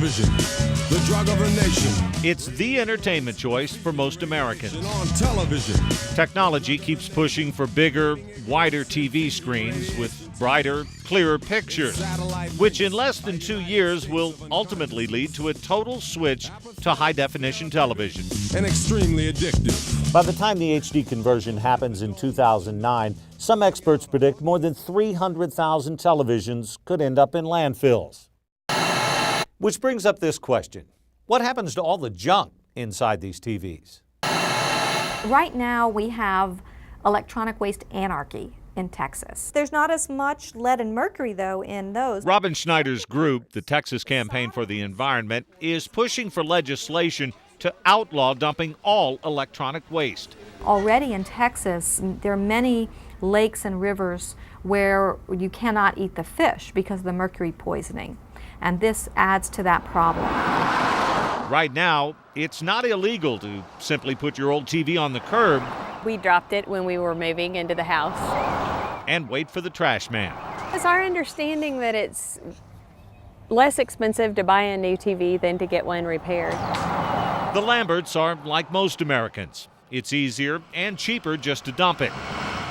television, the drug of a nation. It's the entertainment choice for most Americans. On television. Technology keeps pushing for bigger, wider TV screens with brighter, clearer pictures, which in less than 2 years will ultimately lead to a total switch to high-definition television. And extremely addictive. By the time the HD conversion happens in 2009, some experts predict more than 300,000 televisions could end up in landfills. Which brings up this question. What happens to all the junk inside these TVs? Right now we have electronic waste anarchy in Texas. There's not as much lead and mercury, though, in those. Robin Schneider's group, the Texas Campaign for the Environment, is pushing for legislation to outlaw dumping all electronic waste. Already in Texas, there are many lakes and rivers where you cannot eat the fish because of the mercury poisoning, and this adds to that problem. Right now, it's not illegal to simply put your old TV on the curb. We dropped it when we were moving into the house. And wait for the trash man. It's our understanding that it's less expensive to buy a new TV than to get one repaired. The Lamberts are like most Americans. It's easier and cheaper just to dump it.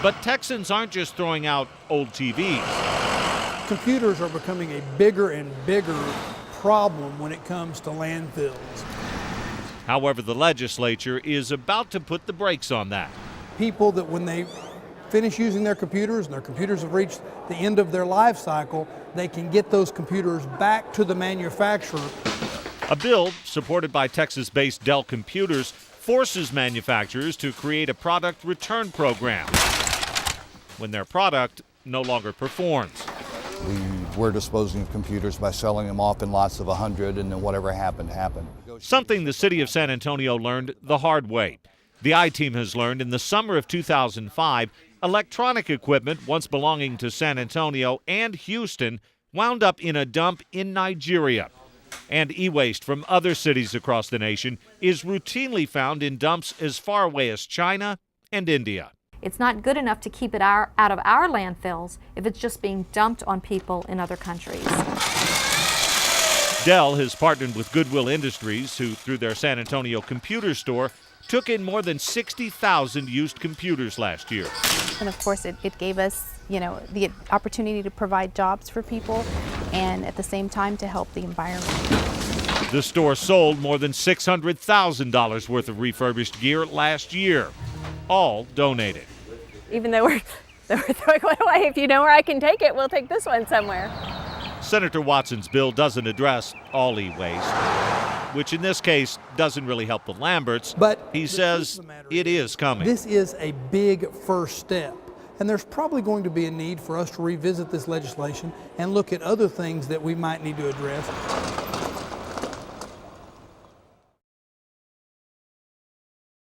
But Texans aren't just throwing out old TVs. Computers are becoming a bigger and bigger problem when it comes to landfills. However, the legislature is about to put the brakes on that. People that when they finish using their computers and their computers have reached the end of their life cycle, they can get those computers back to the manufacturer. A bill supported by Texas-based Dell Computers forces manufacturers to create a product return program when their product no longer performs. We were disposing of computers by selling them off in lots of 100, and then whatever happened, happened. Something the city of San Antonio learned the hard way. The I-Team has learned in the summer of 2005, electronic equipment once belonging to San Antonio and Houston wound up in a dump in Nigeria. And e-waste from other cities across the nation is routinely found in dumps as far away as China and India. It's not good enough to keep it out of our landfills if it's just being dumped on people in other countries. Dell has partnered with Goodwill Industries, who, through their San Antonio computer store, took in more than 60,000 used computers last year. And of course, it gave us, the opportunity to provide jobs for people and at the same time to help the environment. The store sold more than $600,000 worth of refurbished gear last year, all donated. Even though we're throwing one away, if you know where I can take it, we'll take this one somewhere. Senator Watson's bill doesn't address all e-waste, which in this case doesn't really help the Lamberts, but he says it is coming. This is a big first step, and there's probably going to be a need for us to revisit this legislation and look at other things that we might need to address.